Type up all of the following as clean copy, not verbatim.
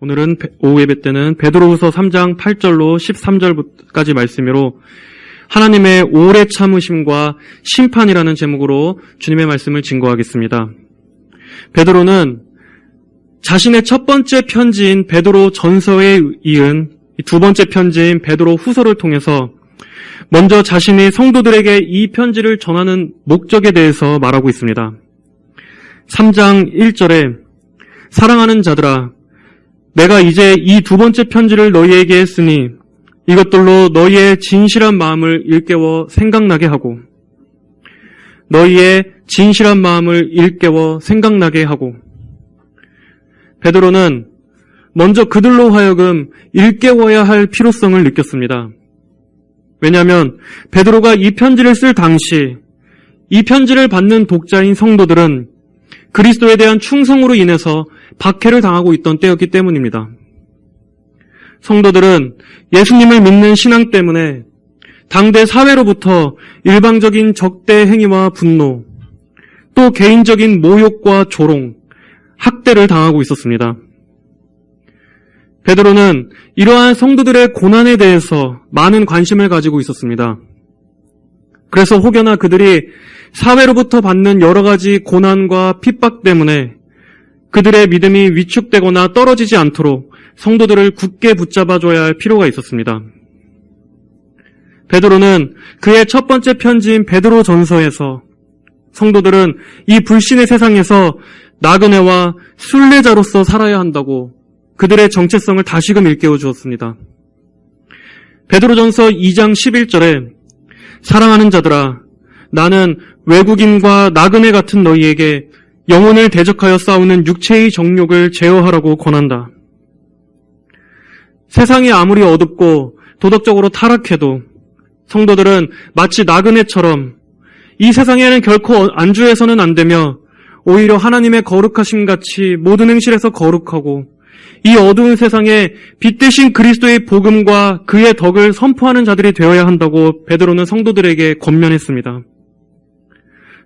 오늘은 오후 예배 때는 베드로후서 3장 8절로 13절까지 말씀으로 하나님의 오래 참으심과 심판이라는 제목으로 주님의 말씀을 증거하겠습니다. 베드로는 자신의 첫 번째 편지인 베드로 전서에 이은 두 번째 편지인 베드로 후서를 통해서 먼저 자신이 성도들에게 이 편지를 전하는 목적에 대해서 말하고 있습니다. 3장 1절에 사랑하는 자들아, 내가 이제 이 두 번째 편지를 너희에게 했으니 이것들로 너희의 진실한 마음을 일깨워 생각나게 하고 베드로는 먼저 그들로 하여금 일깨워야 할 필요성을 느꼈습니다. 왜냐하면 베드로가 이 편지를 쓸 당시 이 편지를 받는 독자인 성도들은 그리스도에 대한 충성으로 인해서 박해를 당하고 있던 때였기 때문입니다. 성도들은 예수님을 믿는 신앙 때문에 당대 사회로부터 일방적인 적대 행위와 분노, 또 개인적인 모욕과 조롱, 학대를 당하고 있었습니다. 베드로는 이러한 성도들의 고난에 대해서 많은 관심을 가지고 있었습니다. 그래서 혹여나 그들이 사회로부터 받는 여러 가지 고난과 핍박 때문에 그들의 믿음이 위축되거나 떨어지지 않도록 성도들을 굳게 붙잡아줘야 할 필요가 있었습니다. 베드로는 그의 첫 번째 편지인 베드로 전서에서 성도들은 이 불신의 세상에서 나그네와 순례자로서 살아야 한다고 그들의 정체성을 다시금 일깨워 주었습니다. 베드로전서 2장 11절에 사랑하는 자들아, 나는 외국인과 나그네 같은 너희에게 영혼을 대적하여 싸우는 육체의 정욕을 제어하라고 권한다. 세상이 아무리 어둡고 도덕적으로 타락해도 성도들은 마치 나그네처럼 이 세상에는 결코 안주해서는 안 되며 오히려 하나님의 거룩하심 같이 모든 행실에서 거룩하고 이 어두운 세상에 빛 대신 그리스도의 복음과 그의 덕을 선포하는 자들이 되어야 한다고 베드로는 성도들에게 권면했습니다.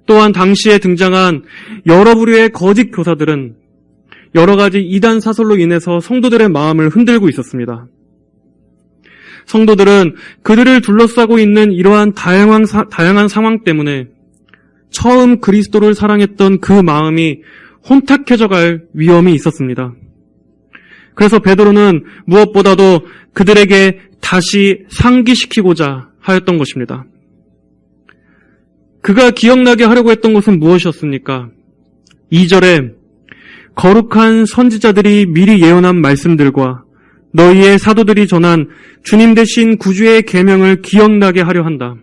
또한 당시에 등장한 여러 부류의 거짓 교사들은 여러 가지 이단 사설로 인해서 성도들의 마음을 흔들고 있었습니다. 성도들은 그들을 둘러싸고 있는 이러한 다양한 상황 때문에 처음 그리스도를 사랑했던 그 마음이 혼탁해져 갈 위험이 있었습니다. 그래서 베드로는 무엇보다도 그들에게 다시 상기시키고자 하였던 것입니다. 그가 기억나게 하려고 했던 것은 무엇이었습니까? 2절에 거룩한 선지자들이 미리 예언한 말씀들과 너희의 사도들이 전한 주님 대신 구주의 계명을 기억나게 하려 한다.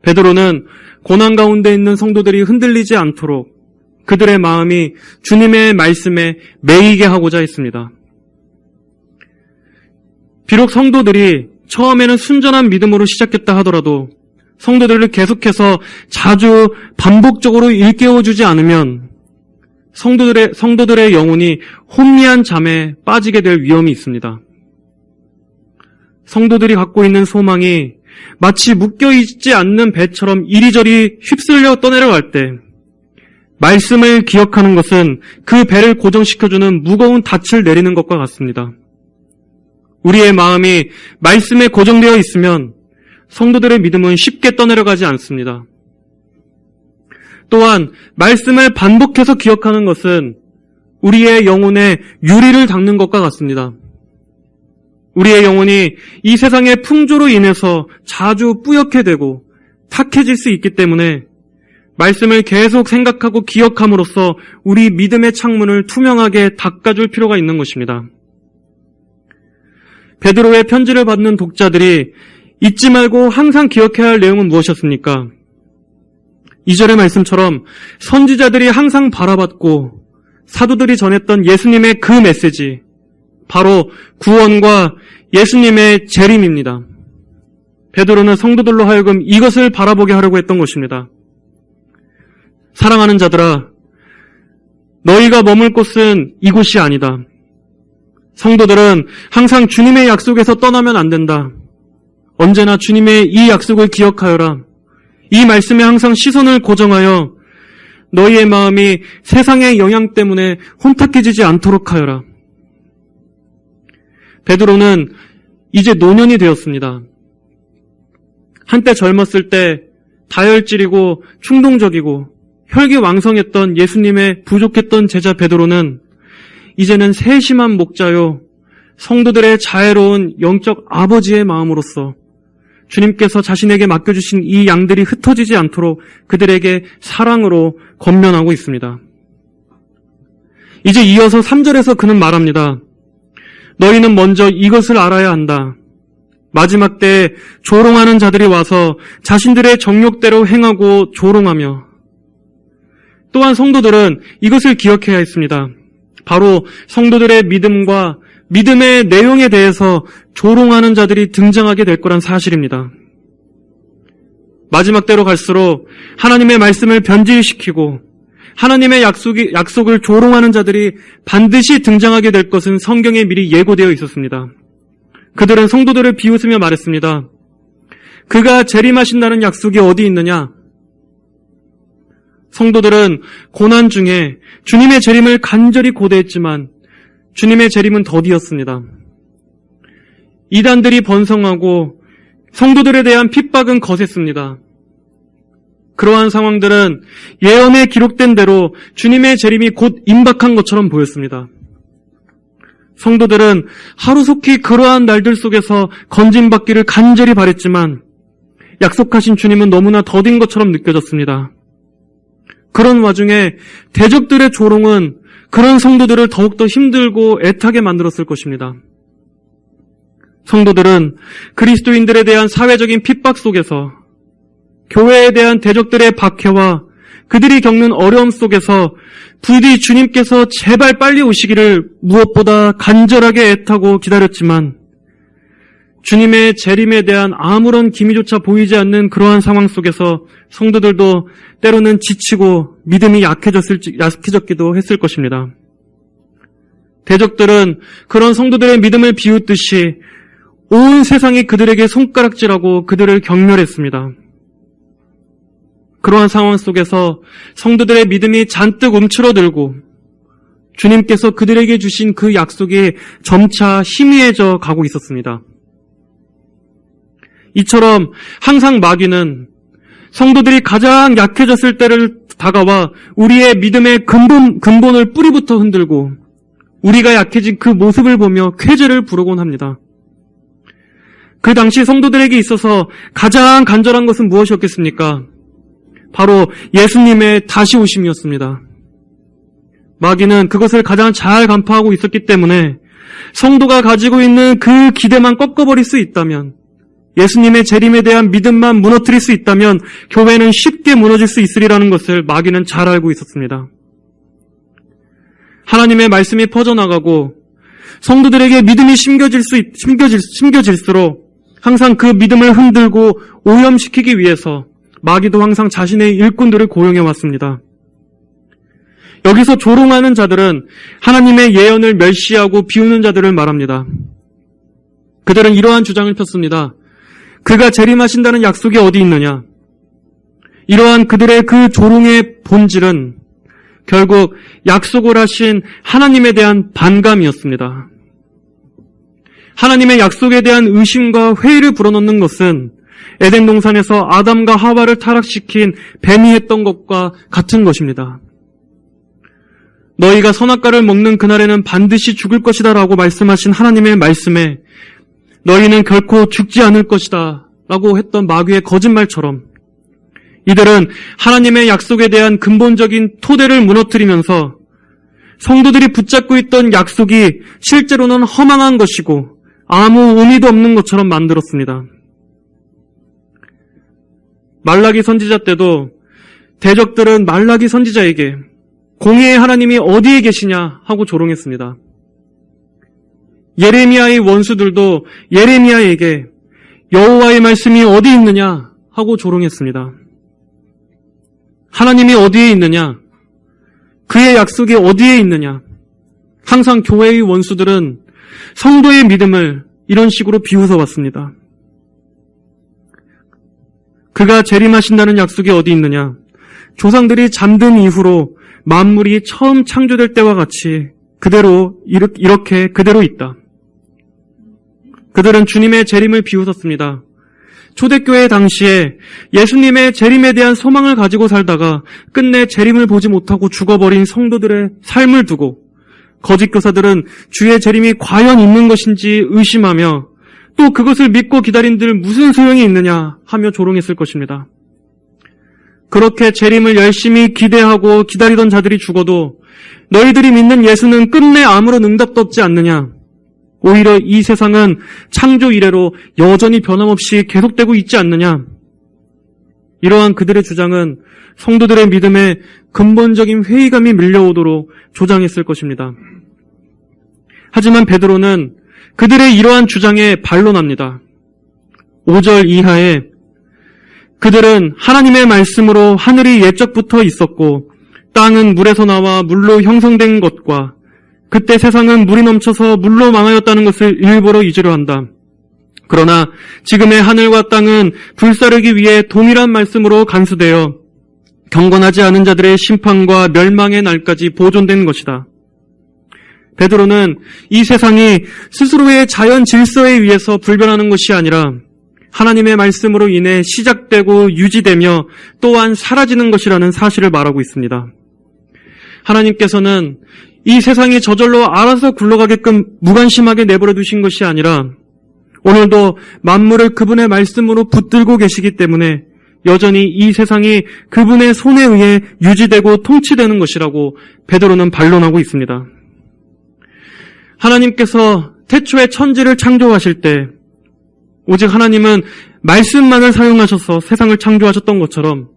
베드로는 고난 가운데 있는 성도들이 흔들리지 않도록 그들의 마음이 주님의 말씀에 매이게 하고자 했습니다. 비록 성도들이 처음에는 순전한 믿음으로 시작했다 하더라도 성도들을 계속해서 자주 반복적으로 일깨워주지 않으면 성도들의 영혼이 혼미한 잠에 빠지게 될 위험이 있습니다. 성도들이 갖고 있는 소망이 마치 묶여있지 않는 배처럼 이리저리 휩쓸려 떠내려갈 때 말씀을 기억하는 것은 그 배를 고정시켜주는 무거운 닻을 내리는 것과 같습니다. 우리의 마음이 말씀에 고정되어 있으면 성도들의 믿음은 쉽게 떠내려가지 않습니다. 또한 말씀을 반복해서 기억하는 것은 우리의 영혼에 유리를 닦는 것과 같습니다. 우리의 영혼이 이 세상의 풍조로 인해서 자주 뿌옇게 되고 탁해질 수 있기 때문에 말씀을 계속 생각하고 기억함으로써 우리 믿음의 창문을 투명하게 닦아줄 필요가 있는 것입니다. 베드로의 편지를 받는 독자들이 잊지 말고 항상 기억해야 할 내용은 무엇이었습니까? 2절의 말씀처럼 선지자들이 항상 바라봤고 사도들이 전했던 예수님의 그 메시지, 바로 구원과 예수님의 재림입니다. 베드로는 성도들로 하여금 이것을 바라보게 하려고 했던 것입니다. 사랑하는 자들아, 너희가 머물 곳은 이곳이 아니다. 성도들은 항상 주님의 약속에서 떠나면 안 된다. 언제나 주님의 이 약속을 기억하여라. 이 말씀에 항상 시선을 고정하여 너희의 마음이 세상의 영향 때문에 혼탁해지지 않도록 하여라. 베드로는 이제 노년이 되었습니다. 한때 젊었을 때 다혈질이고 충동적이고 혈기왕성했던 예수님의 부족했던 제자 베드로는 이제는 세심한 목자요 성도들의 자애로운 영적 아버지의 마음으로서 주님께서 자신에게 맡겨주신 이 양들이 흩어지지 않도록 그들에게 사랑으로 권면하고 있습니다. 이제 이어서 3절에서 그는 말합니다. 너희는 먼저 이것을 알아야 한다. 마지막 때에 조롱하는 자들이 와서 자신들의 정욕대로 행하고 조롱하며, 또한 성도들은 이것을 기억해야 했습니다. 바로 성도들의 믿음과 믿음의 내용에 대해서 조롱하는 자들이 등장하게 될 거란 사실입니다. 마지막 때로 갈수록 하나님의 말씀을 변질시키고 하나님의 약속을 조롱하는 자들이 반드시 등장하게 될 것은 성경에 미리 예고되어 있었습니다. 그들은 성도들을 비웃으며 말했습니다. 그가 재림하신다는 약속이 어디 있느냐? 성도들은 고난 중에 주님의 재림을 간절히 고대했지만 주님의 재림은 더디었습니다. 이단들이 번성하고 성도들에 대한 핍박은 거셌습니다. 그러한 상황들은 예언에 기록된 대로 주님의 재림이 곧 임박한 것처럼 보였습니다. 성도들은 하루속히 그러한 날들 속에서 건짐받기를 간절히 바랬지만 약속하신 주님은 너무나 더딘 것처럼 느껴졌습니다. 그런 와중에 대적들의 조롱은 그런 성도들을 더욱더 힘들고 애타게 만들었을 것입니다. 성도들은 그리스도인들에 대한 사회적인 핍박 속에서 교회에 대한 대적들의 박해와 그들이 겪는 어려움 속에서 부디 주님께서 제발 빨리 오시기를 무엇보다 간절하게 애타고 기다렸지만 주님의 재림에 대한 아무런 기미조차 보이지 않는 그러한 상황 속에서 성도들도 때로는 지치고 믿음이 약해졌기도 했을 것입니다. 대적들은 그런 성도들의 믿음을 비웃듯이 온 세상이 그들에게 손가락질하고 그들을 경멸했습니다. 그러한 상황 속에서 성도들의 믿음이 잔뜩 움츠러들고 주님께서 그들에게 주신 그 약속이 점차 희미해져 가고 있었습니다. 이처럼 항상 마귀는 성도들이 가장 약해졌을 때를 다가와 우리의 믿음의 근본을 뿌리부터 흔들고 우리가 약해진 그 모습을 보며 쾌재를 부르곤 합니다. 그 당시 성도들에게 있어서 가장 간절한 것은 무엇이었겠습니까? 바로 예수님의 다시 오심이었습니다. 마귀는 그것을 가장 잘 간파하고 있었기 때문에 성도가 가지고 있는 그 기대만 꺾어버릴 수 있다면, 예수님의 재림에 대한 믿음만 무너뜨릴 수 있다면 교회는 쉽게 무너질 수 있으리라는 것을 마귀는 잘 알고 있었습니다. 하나님의 말씀이 퍼져나가고 성도들에게 믿음이 심겨질수록 항상 그 믿음을 흔들고 오염시키기 위해서 마귀도 항상 자신의 일꾼들을 고용해 왔습니다. 여기서 조롱하는 자들은 하나님의 예언을 멸시하고 비우는 자들을 말합니다. 그들은 이러한 주장을 폈습니다. 그가 재림하신다는 약속이 어디 있느냐? 이러한 그들의 그 조롱의 본질은 결국 약속을 하신 하나님에 대한 반감이었습니다. 하나님의 약속에 대한 의심과 회의를 불어넣는 것은 에덴 동산에서 아담과 하와를 타락시킨 뱀이 했던 것과 같은 것입니다. 너희가 선악과를 먹는 그날에는 반드시 죽을 것이다 라고 말씀하신 하나님의 말씀에 너희는 결코 죽지 않을 것이다 라고 했던 마귀의 거짓말처럼 이들은 하나님의 약속에 대한 근본적인 토대를 무너뜨리면서 성도들이 붙잡고 있던 약속이 실제로는 허망한 것이고 아무 의미도 없는 것처럼 만들었습니다. 말라기 선지자 때도 대적들은 말라기 선지자에게 공의의 하나님이 어디에 계시냐 하고 조롱했습니다. 예레미야의 원수들도 예레미야에게 여호와의 말씀이 어디 있느냐 하고 조롱했습니다. 하나님이 어디에 있느냐? 그의 약속이 어디에 있느냐? 항상 교회의 원수들은 성도의 믿음을 이런 식으로 비웃어 왔습니다. 그가 재림하신다는 약속이 어디 있느냐? 조상들이 잠든 이후로 만물이 처음 창조될 때와 같이 그대로 이렇게 그대로 있다. 그들은 주님의 재림을 비웃었습니다. 초대교회 당시에 예수님의 재림에 대한 소망을 가지고 살다가 끝내 재림을 보지 못하고 죽어버린 성도들의 삶을 두고 거짓 교사들은 주의 재림이 과연 있는 것인지 의심하며 또 그것을 믿고 기다린들 무슨 소용이 있느냐 하며 조롱했을 것입니다. 그렇게 재림을 열심히 기대하고 기다리던 자들이 죽어도 너희들이 믿는 예수는 끝내 아무런 응답도 없지 않느냐. 오히려 이 세상은 창조 이래로 여전히 변함없이 계속되고 있지 않느냐. 이러한 그들의 주장은 성도들의 믿음에 근본적인 회의감이 밀려오도록 조장했을 것입니다. 하지만 베드로는 그들의 이러한 주장에 반론합니다. 5절 이하에 그들은 하나님의 말씀으로 하늘이 옛적부터 있었고 땅은 물에서 나와 물로 형성된 것과 그때 세상은 물이 넘쳐서 물로 망하였다는 것을 일부러 잊으려 한다. 그러나 지금의 하늘과 땅은 불사르기 위해 동일한 말씀으로 간수되어 경건하지 않은 자들의 심판과 멸망의 날까지 보존된 것이다. 베드로는 이 세상이 스스로의 자연 질서에 의해서 불변하는 것이 아니라 하나님의 말씀으로 인해 시작되고 유지되며 또한 사라지는 것이라는 사실을 말하고 있습니다. 하나님께서는 이 세상이 저절로 알아서 굴러가게끔 무관심하게 내버려 두신 것이 아니라 오늘도 만물을 그분의 말씀으로 붙들고 계시기 때문에 여전히 이 세상이 그분의 손에 의해 유지되고 통치되는 것이라고 베드로는 반론하고 있습니다. 하나님께서 태초에 천지를 창조하실 때 오직 하나님은 말씀만을 사용하셔서 세상을 창조하셨던 것처럼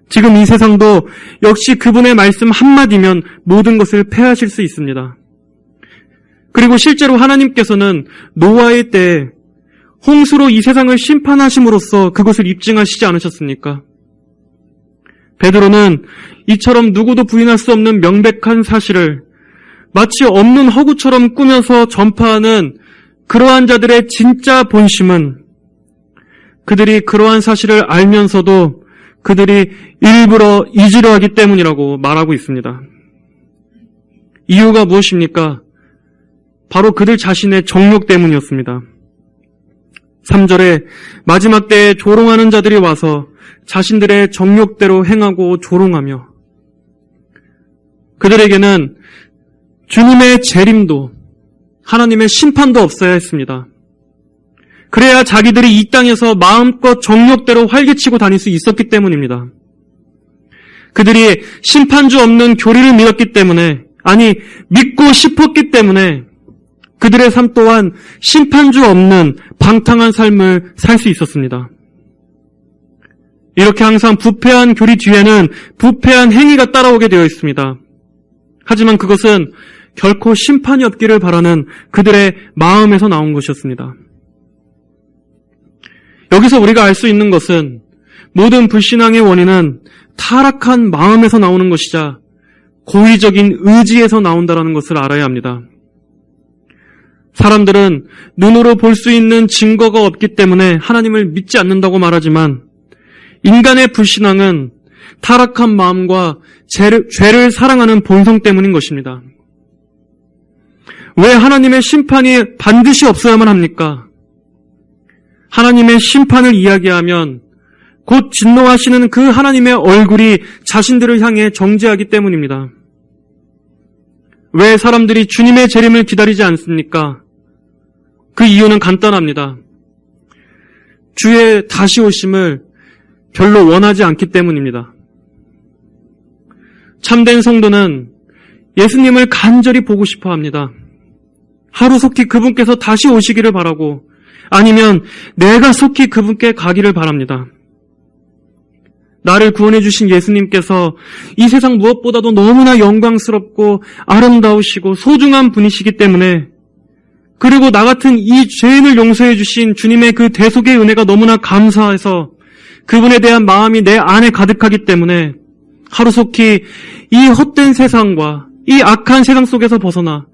지금 이 세상도 역시 그분의 말씀 한마디면 모든 것을 폐하실 수 있습니다. 그리고 실제로 하나님께서는 노아의 때에 홍수로 이 세상을 심판하심으로써 그것을 입증하시지 않으셨습니까? 베드로는 이처럼 누구도 부인할 수 없는 명백한 사실을 마치 없는 허구처럼 꾸며서 전파하는 그러한 자들의 진짜 본심은 그들이 그러한 사실을 알면서도 그들이 일부러 잊으려 하기 때문이라고 말하고 있습니다. 이유가 무엇입니까? 바로 그들 자신의 정욕 때문이었습니다. 3절에 마지막 때에 조롱하는 자들이 와서 자신들의 정욕대로 행하고 조롱하며 그들에게는 주님의 재림도 하나님의 심판도 없어야 했습니다. 그래야 자기들이 이 땅에서 마음껏 정욕대로 활개치고 다닐 수 있었기 때문입니다. 그들이 심판주 없는 교리를 믿었기 때문에, 아니 믿고 싶었기 때문에 그들의 삶 또한 심판주 없는 방탕한 삶을 살 수 있었습니다. 이렇게 항상 부패한 교리 뒤에는 부패한 행위가 따라오게 되어 있습니다. 하지만 그것은 결코 심판이 없기를 바라는 그들의 마음에서 나온 것이었습니다. 여기서 우리가 알 수 있는 것은 모든 불신앙의 원인은 타락한 마음에서 나오는 것이자 고의적인 의지에서 나온다는 것을 알아야 합니다. 사람들은 눈으로 볼 수 있는 증거가 없기 때문에 하나님을 믿지 않는다고 말하지만 인간의 불신앙은 타락한 마음과 죄를 사랑하는 본성 때문인 것입니다. 왜 하나님의 심판이 반드시 없어야만 합니까? 하나님의 심판을 이야기하면 곧 진노하시는 그 하나님의 얼굴이 자신들을 향해 정죄하기 때문입니다. 왜 사람들이 주님의 재림을 기다리지 않습니까? 그 이유는 간단합니다. 주의 다시 오심을 별로 원하지 않기 때문입니다. 참된 성도는 예수님을 간절히 보고 싶어 합니다. 하루속히 그분께서 다시 오시기를 바라고 아니면 내가 속히 그분께 가기를 바랍니다. 나를 구원해 주신 예수님께서 이 세상 무엇보다도 너무나 영광스럽고 아름다우시고 소중한 분이시기 때문에 그리고 나 같은 이 죄인을 용서해 주신 주님의 그 대속의 은혜가 너무나 감사해서 그분에 대한 마음이 내 안에 가득하기 때문에 하루속히 이 헛된 세상과 이 악한 세상 속에서 벗어나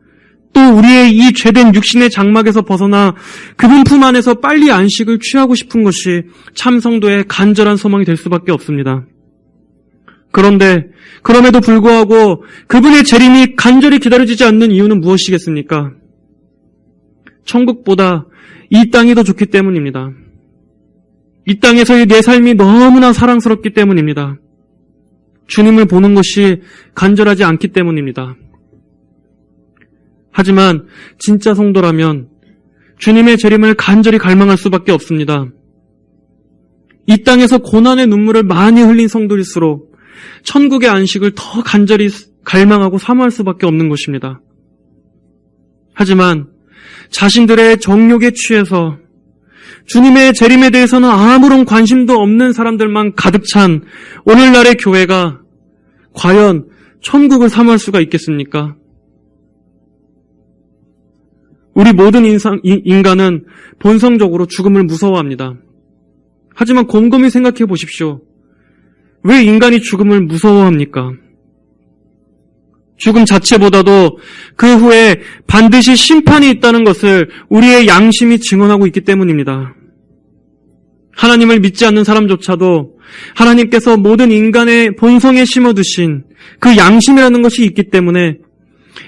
또 우리의 이 죄된 육신의 장막에서 벗어나 그분 품 안에서 빨리 안식을 취하고 싶은 것이 참 성도의 간절한 소망이 될 수밖에 없습니다. 그런데 그럼에도 불구하고 그분의 재림이 간절히 기다려지지 않는 이유는 무엇이겠습니까? 천국보다 이 땅이 더 좋기 때문입니다. 이 땅에서의 내 삶이 너무나 사랑스럽기 때문입니다. 주님을 보는 것이 간절하지 않기 때문입니다. 하지만 진짜 성도라면 주님의 재림을 간절히 갈망할 수밖에 없습니다. 이 땅에서 고난의 눈물을 많이 흘린 성도일수록 천국의 안식을 더 간절히 갈망하고 사모할 수밖에 없는 것입니다. 하지만 자신들의 정욕에 취해서 주님의 재림에 대해서는 아무런 관심도 없는 사람들만 가득 찬 오늘날의 교회가 과연 천국을 사모할 수가 있겠습니까? 우리 모든 인간은 본성적으로 죽음을 무서워합니다. 하지만 곰곰이 생각해 보십시오. 왜 인간이 죽음을 무서워합니까? 죽음 자체보다도 그 후에 반드시 심판이 있다는 것을 우리의 양심이 증언하고 있기 때문입니다. 하나님을 믿지 않는 사람조차도 하나님께서 모든 인간의 본성에 심어두신 그 양심이라는 것이 있기 때문에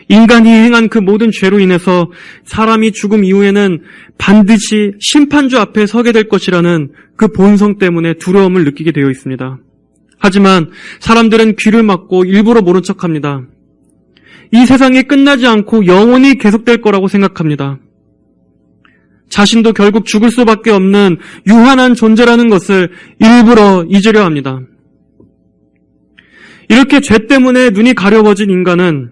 인간이 행한 그 모든 죄로 인해서 사람이 죽음 이후에는 반드시 심판주 앞에 서게 될 것이라는 그 본성 때문에 두려움을 느끼게 되어 있습니다. 하지만 사람들은 귀를 막고 일부러 모른 척합니다. 이 세상이 끝나지 않고 영원히 계속될 거라고 생각합니다. 자신도 결국 죽을 수밖에 없는 유한한 존재라는 것을 일부러 잊으려 합니다. 이렇게 죄 때문에 눈이 가려워진 인간은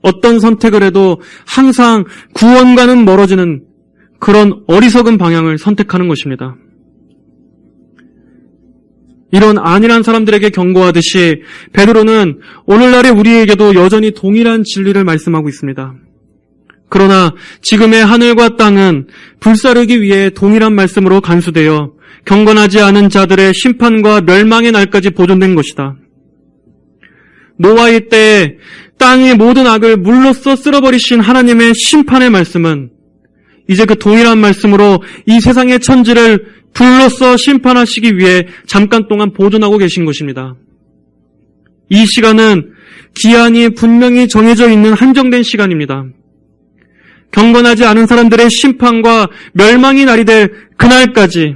어떤 선택을 해도 항상 구원과는 멀어지는 그런 어리석은 방향을 선택하는 것입니다. 이런 안일한 사람들에게 경고하듯이 베드로는 오늘날의 우리에게도 여전히 동일한 진리를 말씀하고 있습니다. 그러나 지금의 하늘과 땅은 불사르기 위해 동일한 말씀으로 간수되어 경건하지 않은 자들의 심판과 멸망의 날까지 보존된 것이다. 노아의 때에 땅의 모든 악을 물로써 쓸어버리신 하나님의 심판의 말씀은 이제 그 동일한 말씀으로 이 세상의 천지를 불로써 심판하시기 위해 잠깐 동안 보존하고 계신 것입니다. 이 시간은 기한이 분명히 정해져 있는 한정된 시간입니다. 경건하지 않은 사람들의 심판과 멸망이 날이 될 그날까지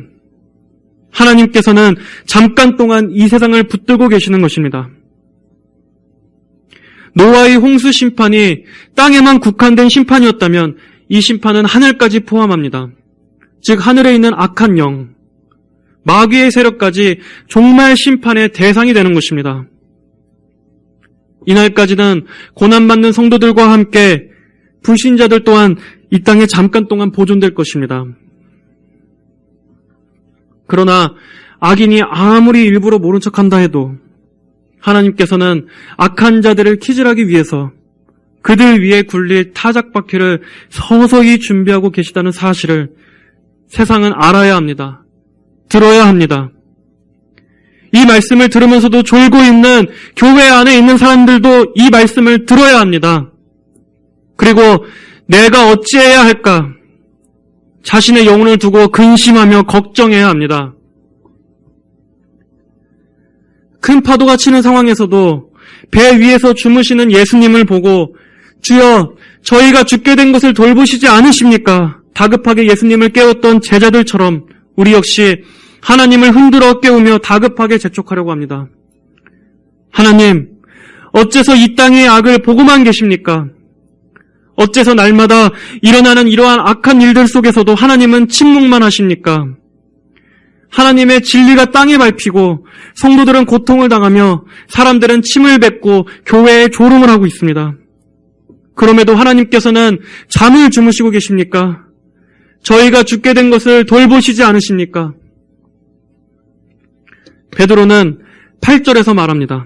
하나님께서는 잠깐 동안 이 세상을 붙들고 계시는 것입니다. 노아의 홍수 심판이 땅에만 국한된 심판이었다면 이 심판은 하늘까지 포함합니다. 즉 하늘에 있는 악한 영, 마귀의 세력까지 종말 심판의 대상이 되는 것입니다. 이날까지는 고난받는 성도들과 함께 불신자들 또한 이 땅에 잠깐 동안 보존될 것입니다. 그러나 악인이 아무리 일부러 모른 척한다 해도 하나님께서는 악한 자들을 키질하기 위해서 그들 위에 굴릴 타작바퀴를 서서히 준비하고 계시다는 사실을 세상은 알아야 합니다. 들어야 합니다. 이 말씀을 들으면서도 졸고 있는 교회 안에 있는 사람들도 이 말씀을 들어야 합니다. 그리고 내가 어찌해야 할까? 자신의 영혼을 두고 근심하며 걱정해야 합니다. 큰 파도가 치는 상황에서도 배 위에서 주무시는 예수님을 보고 주여 저희가 죽게 된 것을 돌보시지 않으십니까? 다급하게 예수님을 깨웠던 제자들처럼 우리 역시 하나님을 흔들어 깨우며 다급하게 재촉하려고 합니다. 하나님, 어째서 이 땅의 악을 보고만 계십니까? 어째서 날마다 일어나는 이러한 악한 일들 속에서도 하나님은 침묵만 하십니까? 하나님의 진리가 땅에 밟히고 성도들은 고통을 당하며 사람들은 침을 뱉고 교회에 조롱을 하고 있습니다. 그럼에도 하나님께서는 잠을 주무시고 계십니까? 저희가 죽게 된 것을 돌보시지 않으십니까? 베드로는 8절에서 말합니다.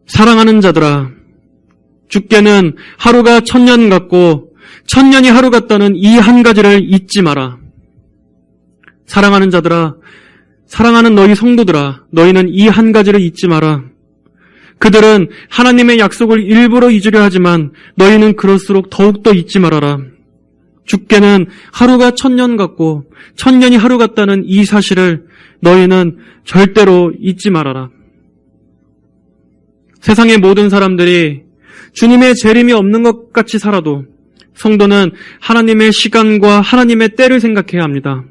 사랑하는 자들아, 죽게는 하루가 1000년 같고 1000년이 하루 같다는 이 한 가지를 잊지 마라. 사랑하는 자들아, 사랑하는 너희 성도들아, 너희는 이 한 가지를 잊지 마라. 그들은 하나님의 약속을 일부러 잊으려 하지만 너희는 그럴수록 더욱더 잊지 말아라. 죽게는 하루가 1000년 같고 1000년이 하루 같다는 이 사실을 너희는 절대로 잊지 말아라. 세상의 모든 사람들이 주님의 재림이 없는 것 같이 살아도 성도는 하나님의 시간과 하나님의 때를 생각해야 합니다.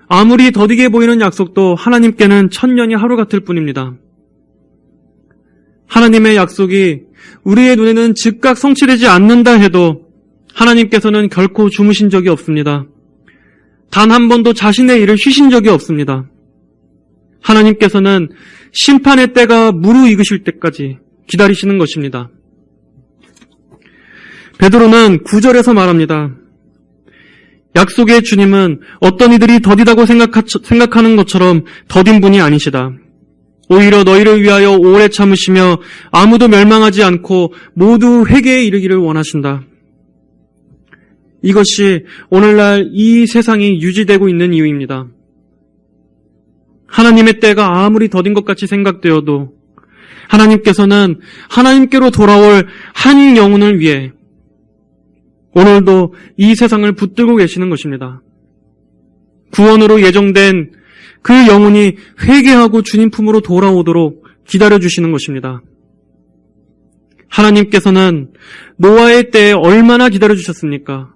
아무리 더디게 보이는 약속도 하나님께는 천년이 하루 같을 뿐입니다. 하나님의 약속이 우리의 눈에는 즉각 성취되지 않는다 해도 하나님께서는 결코 주무신 적이 없습니다. 단 한 번도 자신의 일을 쉬신 적이 없습니다. 하나님께서는 심판의 때가 무르익으실 때까지 기다리시는 것입니다. 베드로는 9절에서 말합니다. 약속의 주님은 어떤 이들이 더디다고 생각하는 것처럼 더딘 분이 아니시다. 오히려 너희를 위하여 오래 참으시며 아무도 멸망하지 않고 모두 회개에 이르기를 원하신다. 이것이 오늘날 이 세상이 유지되고 있는 이유입니다. 하나님의 때가 아무리 더딘 것 같이 생각되어도 하나님께서는 하나님께로 돌아올 한 영혼을 위해 오늘도 이 세상을 붙들고 계시는 것입니다. 구원으로 예정된 그 영혼이 회개하고 주님 품으로 돌아오도록 기다려주시는 것입니다. 하나님께서는 노아의 때에 얼마나 기다려주셨습니까?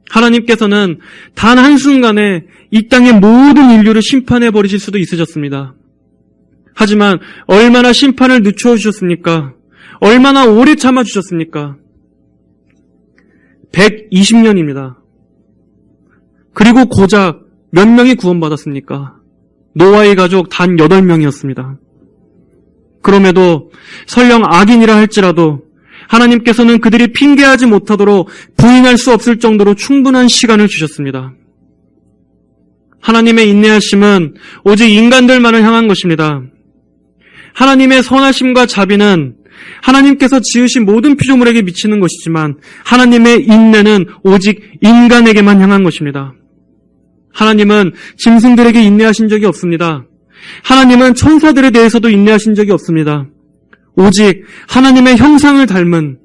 하나님께서는 단 한순간에 이 땅의 모든 인류를 심판해버리실 수도 있으셨습니다. 하지만 얼마나 심판을 늦춰 주셨습니까? 얼마나 오래 참아주셨습니까? 120년입니다. 그리고 고작 몇 명이 구원받았습니까? 노아의 가족 단 8명이었습니다. 그럼에도 설령 악인이라 할지라도 하나님께서는 그들이 핑계하지 못하도록 부인할 수 없을 정도로 충분한 시간을 주셨습니다. 하나님의 인내하심은 오직 인간들만을 향한 것입니다. 하나님의 선하심과 자비는 하나님께서 지으신 모든 피조물에게 미치는 것이지만 하나님의 인내는 오직 인간에게만 향한 것입니다. 하나님은 짐승들에게 인내하신 적이 없습니다. 하나님은 천사들에 대해서도 인내하신 적이 없습니다. 오직 하나님의 형상을 닮은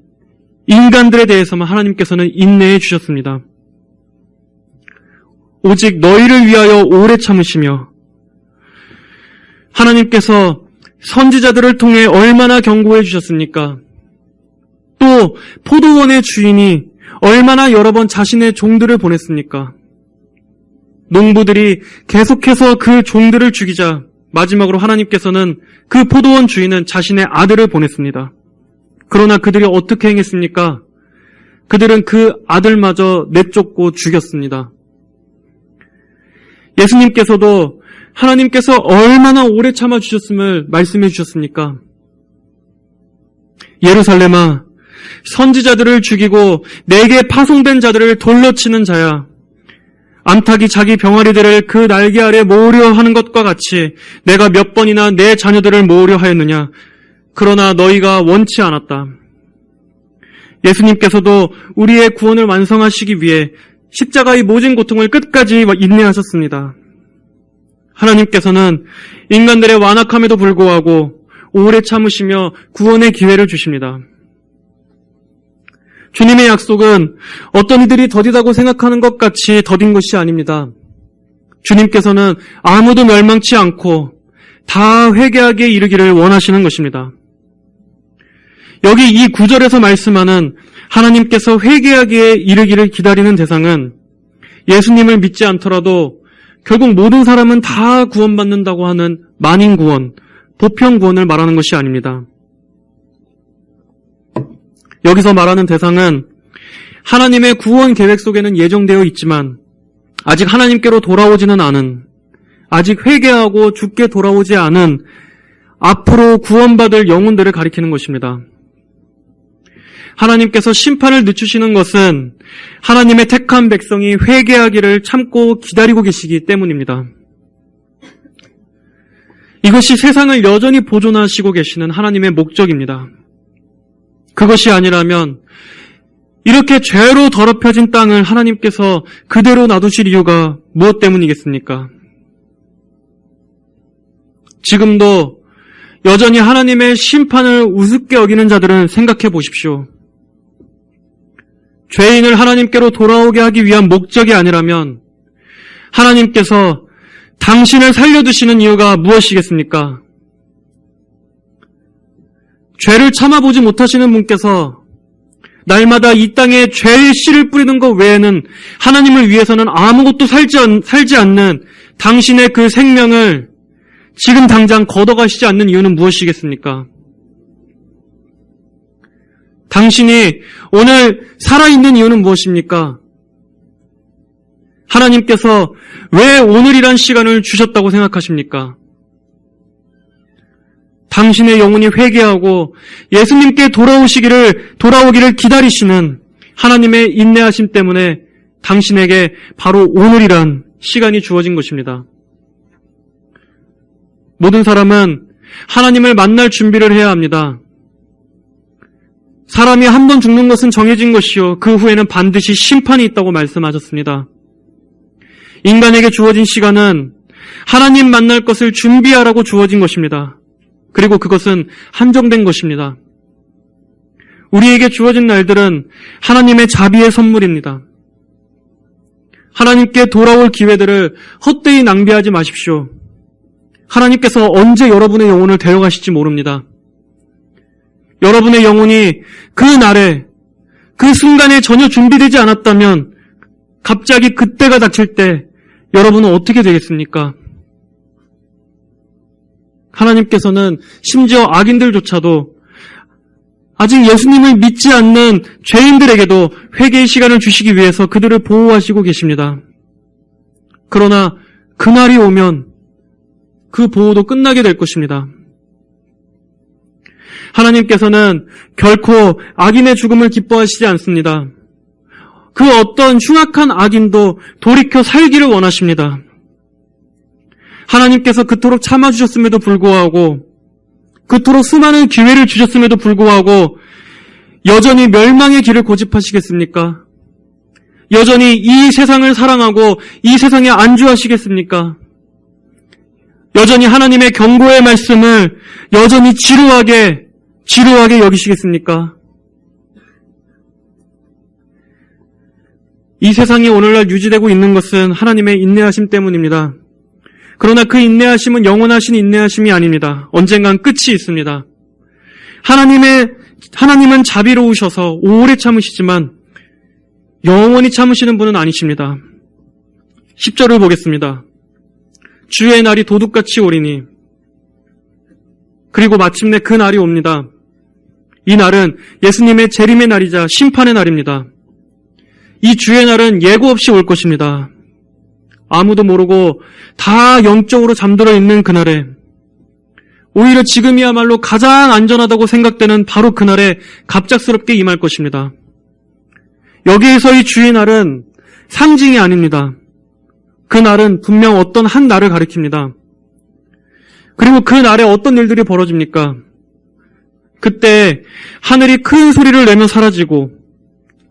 인간들에 대해서만 하나님께서는 인내해 주셨습니다. 오직 너희를 위하여 오래 참으시며 하나님께서 선지자들을 통해 얼마나 경고해 주셨습니까? 또 포도원의 주인이 얼마나 여러 번 자신의 종들을 보냈습니까? 농부들이 계속해서 그 종들을 죽이자 마지막으로 하나님께서는 그 포도원 주인은 자신의 아들을 보냈습니다. 그러나 그들이 어떻게 행했습니까? 그들은 그 아들마저 내쫓고 죽였습니다. 예수님께서도 하나님께서 얼마나 오래 참아주셨음을 말씀해 주셨습니까? 예루살렘아, 선지자들을 죽이고 내게 파송된 자들을 돌로 치는 자야. 암탉이 자기 병아리들을 그 날개 아래 모으려 하는 것과 같이 내가 몇 번이나 내 자녀들을 모으려 하였느냐. 그러나 너희가 원치 않았다. 예수님께서도 우리의 구원을 완성하시기 위해 십자가의 모진 고통을 끝까지 인내하셨습니다. 하나님께서는 인간들의 완악함에도 불구하고 오래 참으시며 구원의 기회를 주십니다. 주님의 약속은 어떤 이들이 더디다고 생각하는 것 같이 더딘 것이 아닙니다. 주님께서는 아무도 멸망치 않고 다 회개하게 이르기를 원하시는 것입니다. 여기 이 9절에서 말씀하는 하나님께서 회개하기에 이르기를 기다리는 대상은 예수님을 믿지 않더라도 결국 모든 사람은 다 구원받는다고 하는 만인구원, 보편구원을 말하는 것이 아닙니다. 여기서 말하는 대상은 하나님의 구원 계획 속에는 예정되어 있지만 아직 하나님께로 돌아오지는 않은, 아직 회개하고 죽게 돌아오지 않은 앞으로 구원받을 영혼들을 가리키는 것입니다. 하나님께서 심판을 늦추시는 것은 하나님의 택한 백성이 회개하기를 참고 기다리고 계시기 때문입니다. 이것이 세상을 여전히 보존하시고 계시는 하나님의 목적입니다. 그것이 아니라면 이렇게 죄로 더럽혀진 땅을 하나님께서 그대로 놔두실 이유가 무엇 때문이겠습니까? 지금도 여전히 하나님의 심판을 우습게 여기는 자들은 생각해 보십시오. 죄인을 하나님께로 돌아오게 하기 위한 목적이 아니라면 하나님께서 당신을 살려두시는 이유가 무엇이겠습니까? 죄를 참아보지 못하시는 분께서 날마다 이 땅에 죄의 씨를 뿌리는 것 외에는 하나님을 위해서는 아무것도 살지 않는 당신의 그 생명을 지금 당장 걷어가시지 않는 이유는 무엇이겠습니까? 당신이 오늘 살아있는 이유는 무엇입니까? 하나님께서 왜 오늘이란 시간을 주셨다고 생각하십니까? 당신의 영혼이 회개하고 예수님께 돌아오기를 기다리시는 하나님의 인내하심 때문에 당신에게 바로 오늘이란 시간이 주어진 것입니다. 모든 사람은 하나님을 만날 준비를 해야 합니다. 사람이 한 번 죽는 것은 정해진 것이요 그 후에는 반드시 심판이 있다고 말씀하셨습니다. 인간에게 주어진 시간은 하나님 만날 것을 준비하라고 주어진 것입니다. 그리고 그것은 한정된 것입니다. 우리에게 주어진 날들은 하나님의 자비의 선물입니다. 하나님께 돌아올 기회들을 헛되이 낭비하지 마십시오. 하나님께서 언제 여러분의 영혼을 데려가실지 모릅니다. 여러분의 영혼이 그 날에, 그 순간에 전혀 준비되지 않았다면 갑자기 그때가 닥칠 때 여러분은 어떻게 되겠습니까? 하나님께서는 심지어 악인들조차도 아직 예수님을 믿지 않는 죄인들에게도 회개의 시간을 주시기 위해서 그들을 보호하시고 계십니다. 그러나 그날이 오면 그 보호도 끝나게 될 것입니다. 하나님께서는 결코 악인의 죽음을 기뻐하시지 않습니다. 그 어떤 흉악한 악인도 돌이켜 살기를 원하십니다. 하나님께서 그토록 참아주셨음에도 불구하고, 그토록 수많은 기회를 주셨음에도 불구하고 여전히 멸망의 길을 고집하시겠습니까? 여전히 이 세상을 사랑하고 이 세상에 안주하시겠습니까? 여전히 하나님의 경고의 말씀을 여전히 지루하게 여기시겠습니까? 이 세상이 오늘날 유지되고 있는 것은 하나님의 인내하심 때문입니다. 그러나 그 인내하심은 영원하신 인내하심이 아닙니다. 언젠간 끝이 있습니다. 하나님은 자비로우셔서 오래 참으시지만 영원히 참으시는 분은 아니십니다. 10절을 보겠습니다. 주의 날이 도둑같이 오리니, 그리고 마침내 그 날이 옵니다. 이 날은 예수님의 재림의 날이자 심판의 날입니다. 이 주의 날은 예고 없이 올 것입니다. 아무도 모르고 다 영적으로 잠들어 있는 그날에, 오히려 지금이야말로 가장 안전하다고 생각되는 바로 그날에 갑작스럽게 임할 것입니다. 여기에서 이 주의 날은 상징이 아닙니다. 그 날은 분명 어떤 한 날을 가리킵니다. 그리고 그 날에 어떤 일들이 벌어집니까? 그때 하늘이 큰 소리를 내며 사라지고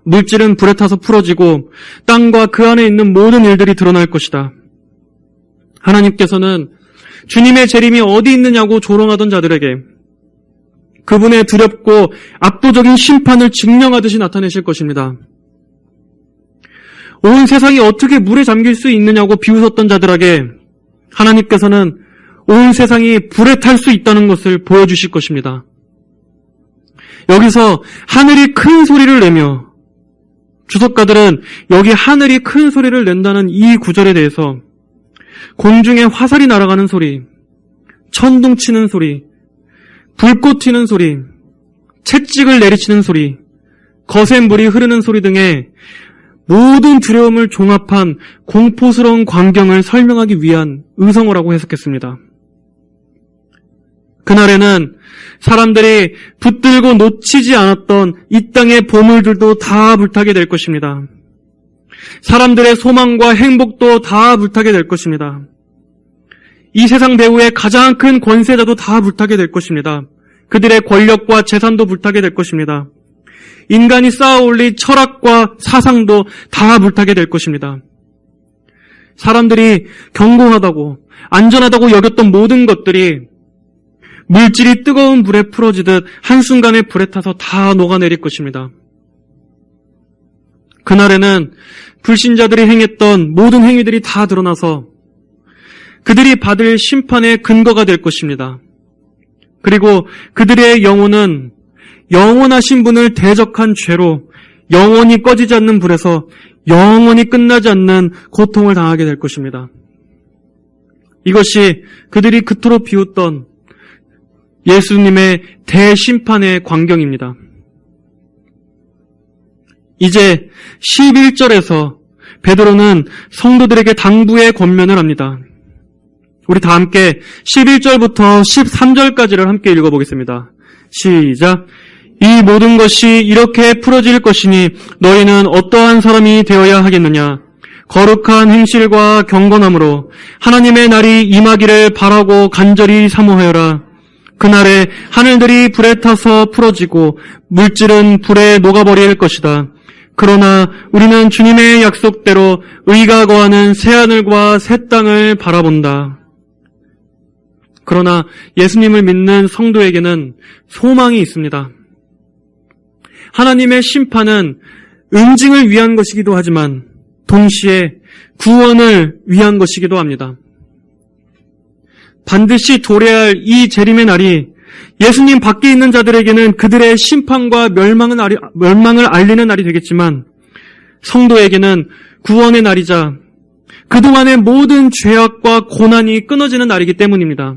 물질은 불에 타서 풀어지고 땅과 그 안에 있는 모든 일들이 드러날 것이다. 하나님께서는 주님의 재림이 어디 있느냐고 조롱하던 자들에게 그분의 두렵고 압도적인 심판을 증명하듯이 나타내실 것입니다. 온 세상이 어떻게 물에 잠길 수 있느냐고 비웃었던 자들에게 하나님께서는 온 세상이 불에 탈 수 있다는 것을 보여주실 것입니다. 여기서 하늘이 큰 소리를 내며, 주석가들은 여기 하늘이 큰 소리를 낸다는 이 구절에 대해서 공중에 화살이 날아가는 소리, 천둥 치는 소리, 불꽃 튀는 소리, 채찍을 내리치는 소리, 거센 물이 흐르는 소리 등의 모든 두려움을 종합한 공포스러운 광경을 설명하기 위한 의성어라고 해석했습니다. 그날에는 사람들이 붙들고 놓치지 않았던 이 땅의 보물들도 다 불타게 될 것입니다. 사람들의 소망과 행복도 다 불타게 될 것입니다. 이 세상 배후의 가장 큰 권세자도 다 불타게 될 것입니다. 그들의 권력과 재산도 불타게 될 것입니다. 인간이 쌓아올린 철학과 사상도 다 불타게 될 것입니다. 사람들이 견고하다고, 안전하다고 여겼던 모든 것들이 물질이 뜨거운 불에 풀어지듯 한순간에 불에 타서 다 녹아내릴 것입니다. 그날에는 불신자들이 행했던 모든 행위들이 다 드러나서 그들이 받을 심판의 근거가 될 것입니다. 그리고 그들의 영혼은 영원하신 분을 대적한 죄로 영원히 꺼지지 않는 불에서 영원히 끝나지 않는 고통을 당하게 될 것입니다. 이것이 그들이 그토록 비웃던 예수님의 대심판의 광경입니다. 이제 11절에서 베드로는 성도들에게 당부의 권면을 합니다. 우리 다 함께 11절부터 13절까지를 함께 읽어보겠습니다. 시작. 이 모든 것이 이렇게 풀어질 것이니 너희는 어떠한 사람이 되어야 하겠느냐. 거룩한 행실과 경건함으로 하나님의 날이 임하기를 바라고 간절히 사모하여라. 그날에 하늘들이 불에 타서 풀어지고 물질은 불에 녹아버릴 것이다. 그러나 우리는 주님의 약속대로 의가 거하는 새하늘과 새 땅을 바라본다. 그러나 예수님을 믿는 성도에게는 소망이 있습니다. 하나님의 심판은 응징을 위한 것이기도 하지만 동시에 구원을 위한 것이기도 합니다. 반드시 도래할 이 재림의 날이 예수님 밖에 있는 자들에게는 그들의 심판과 멸망을 알리는 날이 되겠지만 성도에게는 구원의 날이자 그동안의 모든 죄악과 고난이 끊어지는 날이기 때문입니다.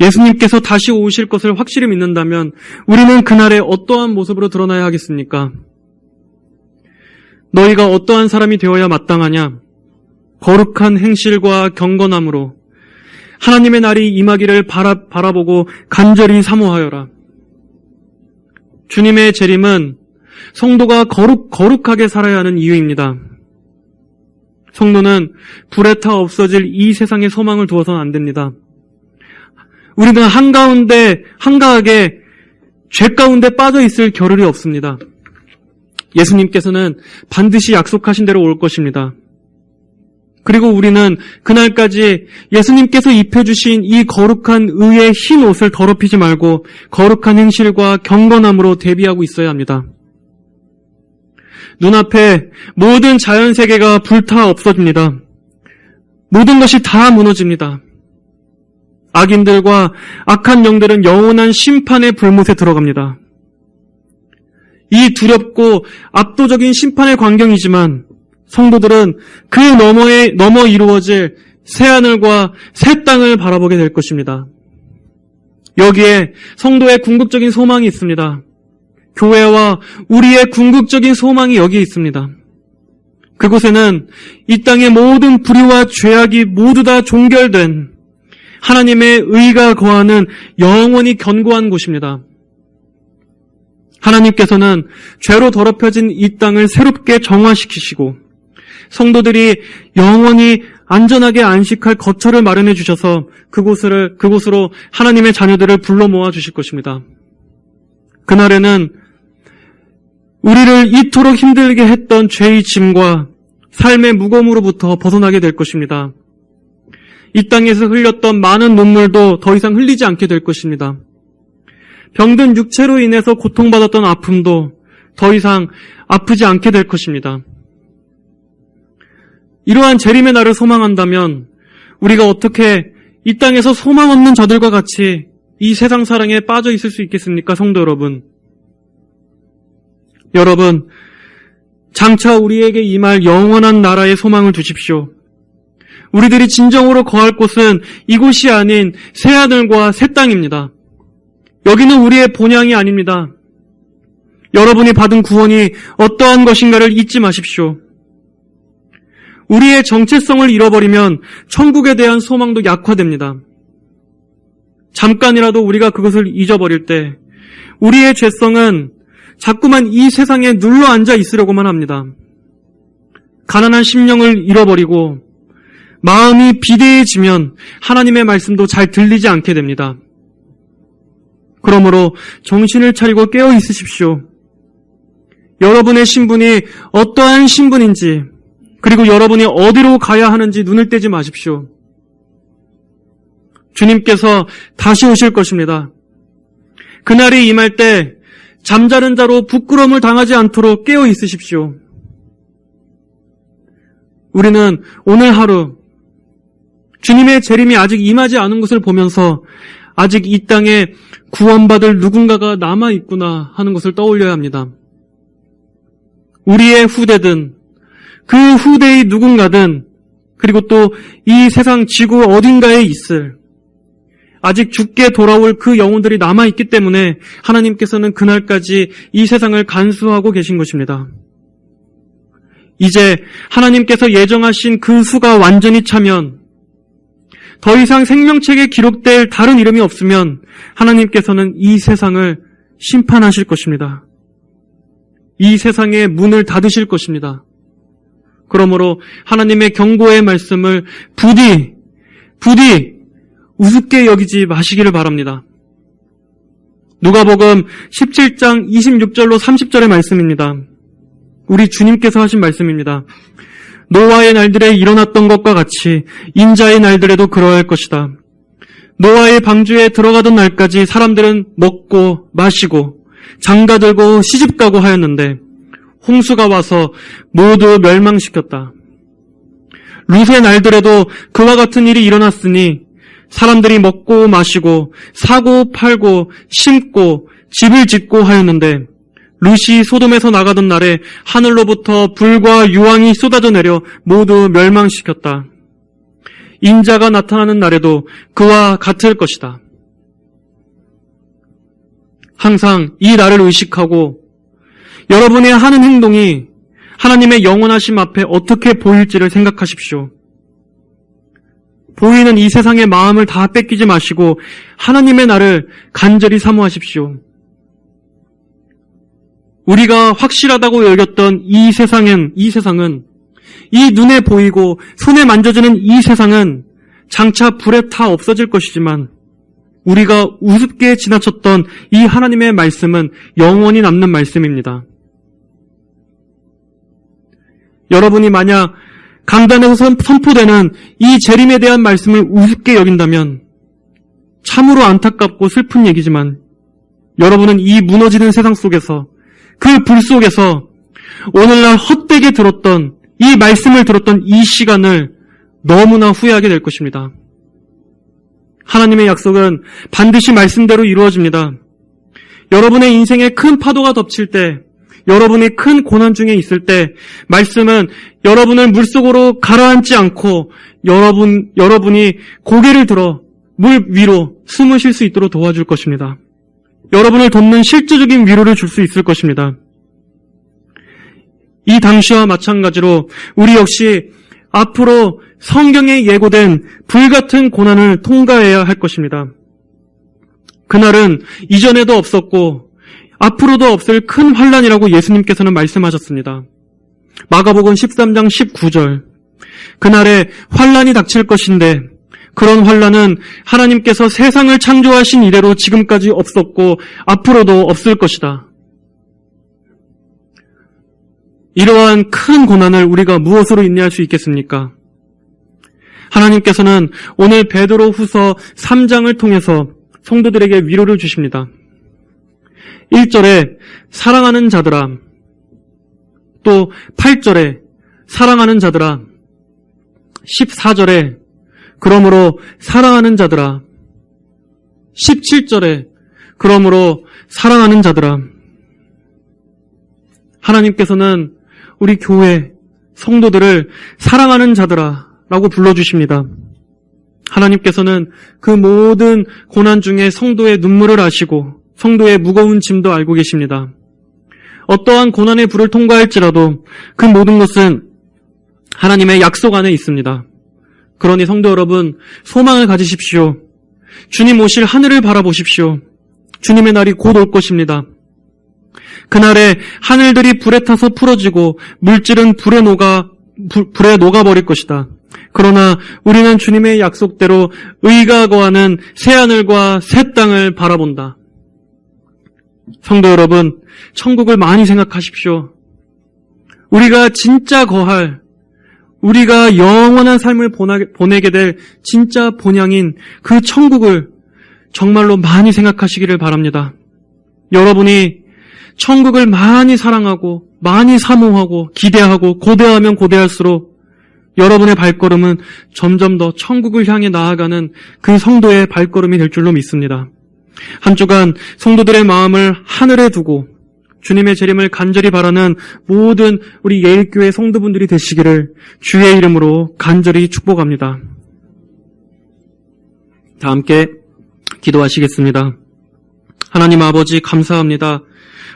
예수님께서 다시 오실 것을 확실히 믿는다면 우리는 그날에 어떠한 모습으로 드러나야 하겠습니까? 너희가 어떠한 사람이 되어야 마땅하냐? 거룩한 행실과 경건함으로 하나님의 날이 임하기를 바라보고 간절히 사모하여라. 주님의 재림은 성도가 거룩하게 살아야 하는 이유입니다. 성도는 불에 타 없어질 이 세상에 소망을 두어서는 안 됩니다. 우리는 한가하게 죄 가운데 빠져 있을 겨를이 없습니다. 예수님께서는 반드시 약속하신 대로 올 것입니다. 그리고 우리는 그날까지 예수님께서 입혀주신 이 거룩한 의의 흰 옷을 더럽히지 말고 거룩한 행실과 경건함으로 대비하고 있어야 합니다. 눈앞에 모든 자연세계가 불타 없어집니다. 모든 것이 다 무너집니다. 악인들과 악한 영들은 영원한 심판의 불못에 들어갑니다. 이 두렵고 압도적인 심판의 광경이지만 성도들은 그 넘어 이루어질 새하늘과 새 땅을 바라보게 될 것입니다. 여기에 성도의 궁극적인 소망이 있습니다. 교회와 우리의 궁극적인 소망이 여기에 있습니다. 그곳에는 이 땅의 모든 불의와 죄악이 모두 다 종결된 하나님의 의가 거하는 영원히 견고한 곳입니다. 하나님께서는 죄로 더럽혀진 이 땅을 새롭게 정화시키시고 성도들이 영원히 안전하게 안식할 거처를 마련해 주셔서 그곳으로 하나님의 자녀들을 불러 모아 주실 것입니다. 그날에는 우리를 이토록 힘들게 했던 죄의 짐과 삶의 무거움으로부터 벗어나게 될 것입니다. 이 땅에서 흘렸던 많은 눈물도 더 이상 흘리지 않게 될 것입니다. 병든 육체로 인해서 고통받았던 아픔도 더 이상 아프지 않게 될 것입니다. 이러한 재림의 날을 소망한다면 우리가 어떻게 이 땅에서 소망 없는 자들과 같이 이 세상 사랑에 빠져 있을 수 있겠습니까, 성도 여러분? 여러분, 장차 우리에게 임할 영원한 나라의 소망을 두십시오. 우리들이 진정으로 거할 곳은 이곳이 아닌 새하늘과 새 땅입니다. 여기는 우리의 본향이 아닙니다. 여러분이 받은 구원이 어떠한 것인가를 잊지 마십시오. 우리의 정체성을 잃어버리면 천국에 대한 소망도 약화됩니다. 잠깐이라도 우리가 그것을 잊어버릴 때 우리의 죄성은 자꾸만 이 세상에 눌러 앉아 있으려고만 합니다. 가난한 심령을 잃어버리고 마음이 비대해지면 하나님의 말씀도 잘 들리지 않게 됩니다. 그러므로 정신을 차리고 깨어 있으십시오. 여러분의 신분이 어떠한 신분인지, 그리고 여러분이 어디로 가야 하는지 눈을 떼지 마십시오. 주님께서 다시 오실 것입니다. 그날이 임할 때 잠자는 자로 부끄러움을 당하지 않도록 깨어 있으십시오. 우리는 오늘 하루 주님의 재림이 아직 임하지 않은 것을 보면서 아직 이 땅에 구원받을 누군가가 남아있구나 하는 것을 떠올려야 합니다. 우리의 후대든 그 후대의 누군가든 그리고 또 이 세상 지구 어딘가에 있을 아직 죽게 돌아올 그 영혼들이 남아있기 때문에 하나님께서는 그날까지 이 세상을 간수하고 계신 것입니다. 이제 하나님께서 예정하신 그 수가 완전히 차면 더 이상 생명책에 기록될 다른 이름이 없으면 하나님께서는 이 세상을 심판하실 것입니다. 이 세상의 문을 닫으실 것입니다. 그러므로 하나님의 경고의 말씀을 부디 우습게 여기지 마시기를 바랍니다. 누가복음 17장 26절로 30절의 말씀입니다. 우리 주님께서 하신 말씀입니다. 노아의 날들에 일어났던 것과 같이 인자의 날들에도 그러할 것이다. 노아의 방주에 들어가던 날까지 사람들은 먹고 마시고 장가들고 시집가고 하였는데 홍수가 와서 모두 멸망시켰다. 룻의 날들에도 그와 같은 일이 일어났으니 사람들이 먹고 마시고 사고 팔고 심고 집을 짓고 하였는데 룻이 소돔에서 나가던 날에 하늘로부터 불과 유황이 쏟아져 내려 모두 멸망시켰다. 인자가 나타나는 날에도 그와 같을 것이다. 항상 이 날을 의식하고 여러분의 하는 행동이 하나님의 영원하심 앞에 어떻게 보일지를 생각하십시오. 보이는 이 세상의 마음을 다 뺏기지 마시고 하나님의 날을 간절히 사모하십시오. 우리가 확실하다고 여겼던 이 세상은 이 눈에 보이고 손에 만져지는 이 세상은 장차 불에 타 없어질 것이지만 우리가 우습게 지나쳤던 이 하나님의 말씀은 영원히 남는 말씀입니다. 여러분이 만약 강단에서 선포되는 이 재림에 대한 말씀을 우습게 여긴다면 참으로 안타깝고 슬픈 얘기지만 여러분은 이 무너지는 세상 속에서 그 불 속에서 오늘날 헛되게 들었던 이 말씀을 들었던 이 시간을 너무나 후회하게 될 것입니다. 하나님의 약속은 반드시 말씀대로 이루어집니다. 여러분의 인생에 큰 파도가 덮칠 때, 여러분이 큰 고난 중에 있을 때 말씀은 여러분을 물속으로 가라앉지 않고 여러분이 고개를 들어 물 위로 숨을 쉴 수 있도록 도와줄 것입니다. 여러분을 돕는 실질적인 위로를 줄 수 있을 것입니다. 이 당시와 마찬가지로 우리 역시 앞으로 성경에 예고된 불같은 고난을 통과해야 할 것입니다. 그날은 이전에도 없었고 앞으로도 없을 큰 환난이라고 예수님께서는 말씀하셨습니다. 마가복음 13장 19절. 그날에 환난이 닥칠 것인데 그런 환난은 하나님께서 세상을 창조하신 이래로 지금까지 없었고 앞으로도 없을 것이다. 이러한 큰 고난을 우리가 무엇으로 인내할 수 있겠습니까? 하나님께서는 오늘 베드로후서 3장을 통해서 성도들에게 위로를 주십니다. 1절에 사랑하는 자들아, 또 8절에 사랑하는 자들아, 14절에 그러므로 사랑하는 자들아, 17절에 그러므로 사랑하는 자들아. 하나님께서는 우리 교회 성도들을 사랑하는 자들아 라고 불러주십니다. 하나님께서는 그 모든 고난 중에 성도의 눈물을 아시고 성도의 무거운 짐도 알고 계십니다. 어떠한 고난의 불을 통과할지라도 그 모든 것은 하나님의 약속 안에 있습니다. 그러니 성도 여러분, 소망을 가지십시오. 주님 오실 하늘을 바라보십시오. 주님의 날이 곧 올 것입니다. 그날에 하늘들이 불에 타서 풀어지고 물질은 불에 녹아버릴 것이다. 그러나 우리는 주님의 약속대로 의가 거하는 새하늘과 새 땅을 바라본다. 성도 여러분, 천국을 많이 생각하십시오. 우리가 진짜 거할, 우리가 영원한 삶을 보내게 될 진짜 본향인 그 천국을 정말로 많이 생각하시기를 바랍니다. 여러분이 천국을 많이 사랑하고 많이 사모하고 기대하고 고대하면 고대할수록 여러분의 발걸음은 점점 더 천국을 향해 나아가는 그 성도의 발걸음이 될 줄로 믿습니다. 한 주간 성도들의 마음을 하늘에 두고 주님의 재림을 간절히 바라는 모든 우리 예일교회 성도분들이 되시기를 주의 이름으로 간절히 축복합니다. 다 함께 기도하시겠습니다. 하나님 아버지 감사합니다.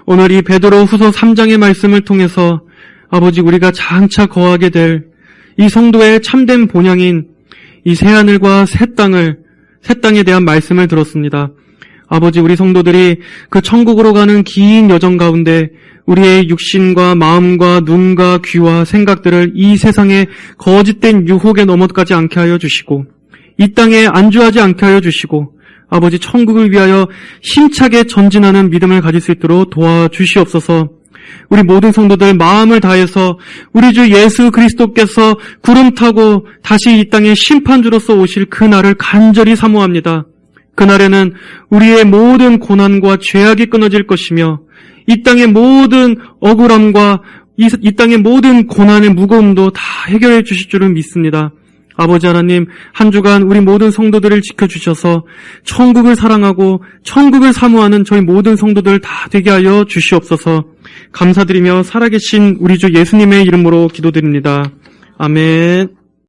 오늘 이 베드로 후서 3장의 말씀을 통해서 아버지 우리가 장차 거하게 될 이 성도의 참된 본향인 이 새하늘과 새 땅에 대한 말씀을 들었습니다. 아버지 우리 성도들이 그 천국으로 가는 긴 여정 가운데 우리의 육신과 마음과 눈과 귀와 생각들을 이 세상의 거짓된 유혹에 넘어가지 않게 하여 주시고 이 땅에 안주하지 않게 하여 주시고 아버지 천국을 위하여 힘차게 전진하는 믿음을 가질 수 있도록 도와주시옵소서. 우리 모든 성도들 마음을 다해서 우리 주 예수 그리스도께서 구름 타고 다시 이 땅에 심판주로서 오실 그 날을 간절히 사모합니다. 그날에는 우리의 모든 고난과 죄악이 끊어질 것이며 이 땅의 모든 억울함과 이 땅의 모든 고난의 무거움도 다 해결해 주실 줄을 믿습니다. 아버지 하나님, 한 주간 우리 모든 성도들을 지켜주셔서 천국을 사랑하고 천국을 사모하는 저희 모든 성도들 다 되게 하여 주시옵소서. 감사드리며 살아계신 우리 주 예수님의 이름으로 기도드립니다. 아멘.